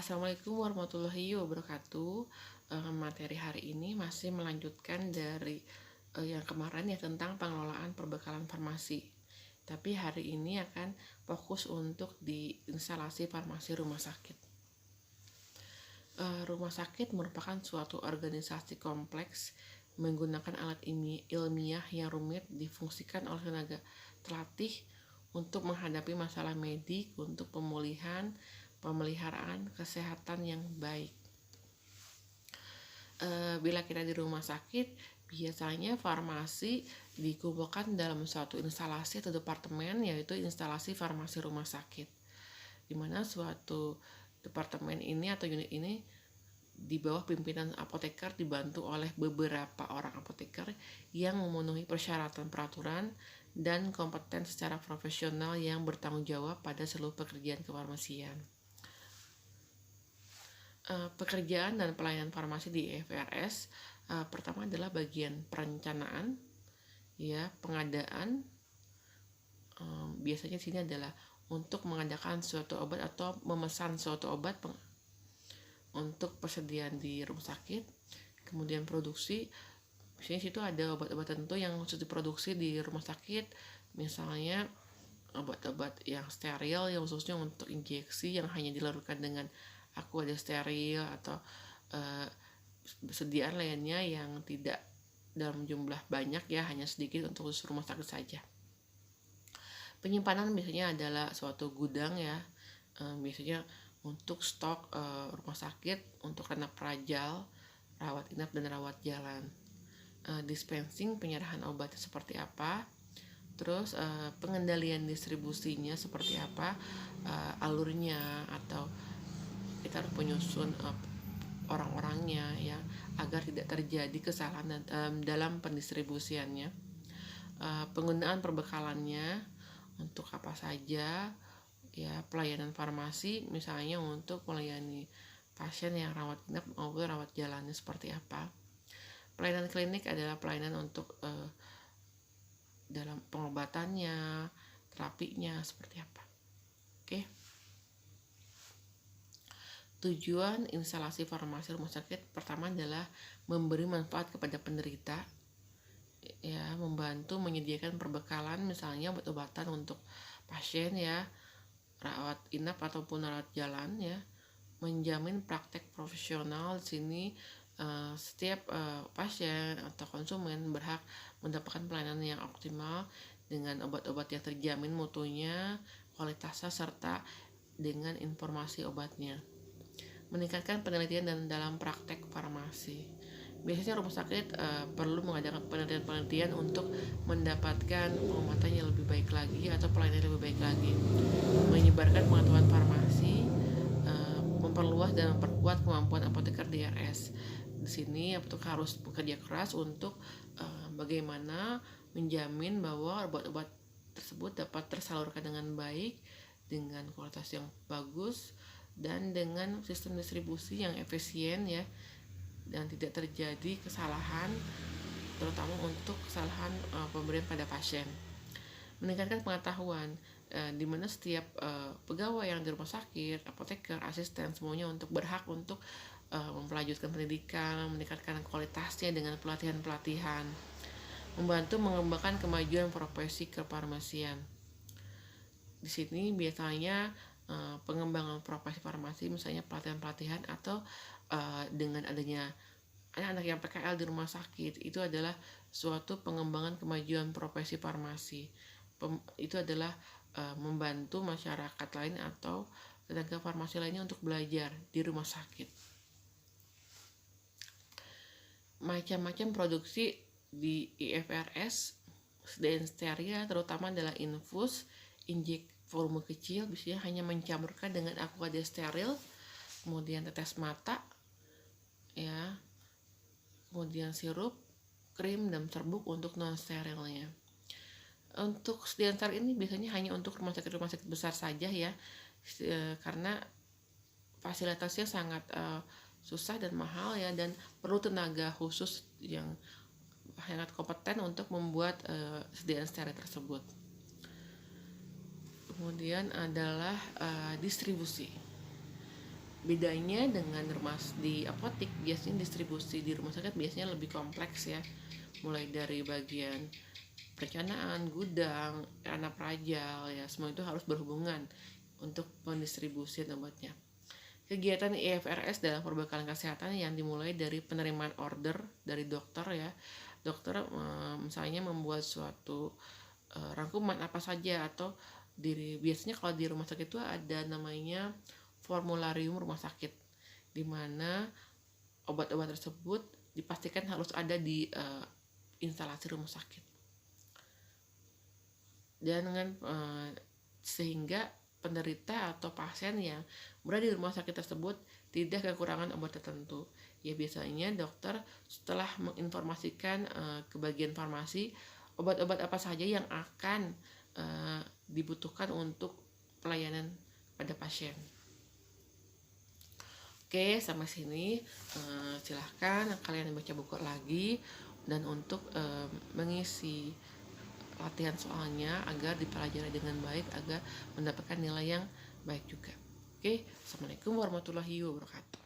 Assalamualaikum warahmatullahi wabarakatuh. Materi hari ini masih melanjutkan dari yang kemarin ya tentang pengelolaan perbekalan farmasi. Tapi hari ini akan fokus untuk di instalasi farmasi rumah sakit. Rumah sakit merupakan suatu organisasi kompleks menggunakan alat ilmiah yang rumit difungsikan oleh tenaga terlatih untuk menghadapi masalah medik untuk pemulihan pemeliharaan kesehatan yang baik. Bila kita di rumah sakit, biasanya farmasi dikumpulkan dalam suatu instalasi atau departemen, yaitu instalasi farmasi rumah sakit, di mana suatu departemen ini atau unit ini di bawah pimpinan apoteker dibantu oleh beberapa orang apoteker yang memenuhi persyaratan peraturan dan kompeten secara profesional yang bertanggung jawab pada seluruh pekerjaan kefarmasian. Pekerjaan dan pelayanan farmasi di IFRS pertama adalah bagian perencanaan, ya, pengadaan. Biasanya sini adalah untuk mengadakan suatu obat atau memesan suatu obat untuk persediaan di rumah sakit. Kemudian produksi, misalnya situ ada obat-obat tertentu yang harus diproduksi di rumah sakit, misalnya obat-obat yang steril yang khususnya untuk injeksi yang hanya dilarutkan dengan aqua steril atau persediaan lainnya yang tidak dalam jumlah banyak, ya, hanya sedikit untuk khusus rumah sakit saja. Penyimpanan biasanya adalah suatu gudang, ya, biasanya untuk stok rumah sakit untuk renap rajal, rawat inap dan rawat jalan. Dispensing, penyerahan obatnya seperti apa, terus pengendalian distribusinya seperti apa, alurnya, atau kita harus menyusun orang-orangnya, ya, agar tidak terjadi kesalahan dalam pendistribusiannya. Penggunaan perbekalannya untuk apa saja, ya, pelayanan farmasi misalnya untuk melayani pasien yang rawat inap maupun rawat jalannya seperti apa. Pelayanan klinik adalah pelayanan untuk dalam pengobatannya, terapinya seperti apa. Oke. Tujuan instalasi farmasi rumah sakit pertama adalah memberi manfaat kepada penderita, ya, membantu menyediakan perbekalan misalnya obat-obatan untuk pasien, ya, rawat inap ataupun rawat jalan, ya, menjamin praktek profesional. Di sini setiap pasien atau konsumen berhak mendapatkan pelayanan yang optimal dengan obat-obat yang terjamin mutunya, kualitasnya, serta dengan informasi obatnya. Meningkatkan penelitian dan dalam praktek farmasi. Biasanya rumah sakit perlu mengadakan penelitian untuk mendapatkan pengobatan yang lebih baik lagi atau pelayanan yang lebih baik lagi. Menyebarkan pengetahuan farmasi, memperluas dan memperkuat kemampuan apoteker di RS. Di sini apoteker harus bekerja keras untuk bagaimana menjamin bahwa obat-obat tersebut dapat tersalurkan dengan baik, dengan kualitas yang bagus, dan dengan sistem distribusi yang efisien, ya, dan tidak terjadi kesalahan, terutama untuk kesalahan pemberian pada pasien. Meningkatkan pengetahuan, di mana setiap pegawai yang di rumah sakit, apoteker, asisten, semuanya untuk berhak untuk melanjutkan pendidikan, meningkatkan kualitasnya dengan pelatihan-pelatihan, membantu mengembangkan kemajuan profesi kefarmasian. Di sini biasanya pengembangan profesi farmasi, misalnya pelatihan-pelatihan atau dengan adanya anak-anak yang PKL di rumah sakit, itu adalah suatu pengembangan kemajuan profesi farmasi. Itu adalah membantu masyarakat lain atau tenaga farmasi lainnya untuk belajar di rumah sakit. Macam-macam produksi di IFRS dan steril terutama adalah infus, injek volume kecil, biasanya hanya mencampurkan dengan aqua steril, kemudian tetes mata, ya, kemudian sirup, krim, dan serbuk untuk non sterilnya. Untuk sediaan steril ini biasanya hanya untuk rumah sakit besar saja, ya, karena fasilitasnya sangat susah dan mahal, ya, dan perlu tenaga khusus yang sangat kompeten untuk membuat sediaan steril tersebut. Kemudian adalah distribusi. Bedanya dengan di apotik, biasanya distribusi di rumah sakit biasanya lebih kompleks ya, mulai dari bagian perencanaan, gudang, ranah prajal ya, semua itu harus berhubungan untuk pendistribusian obatnya. Kegiatan IFRS dalam perbekalan kesehatan yang dimulai dari penerimaan order dari dokter ya. Dokter misalnya membuat suatu rangkuman apa saja, atau biasanya kalau di rumah sakit itu ada namanya formularium rumah sakit, di mana obat-obat tersebut dipastikan harus ada di instalasi rumah sakit. Dan dengan sehingga penderita atau pasien yang berada di rumah sakit tersebut tidak kekurangan obat tertentu. Ya, biasanya dokter setelah menginformasikan ke bagian farmasi obat-obat apa saja yang akan dibutuhkan untuk pelayanan pada pasien. Oke, sampai sini silahkan kalian baca buku lagi, dan untuk mengisi latihan soalnya agar dipelajari dengan baik, agar mendapatkan nilai yang baik juga. Oke, assalamualaikum warahmatullahi wabarakatuh.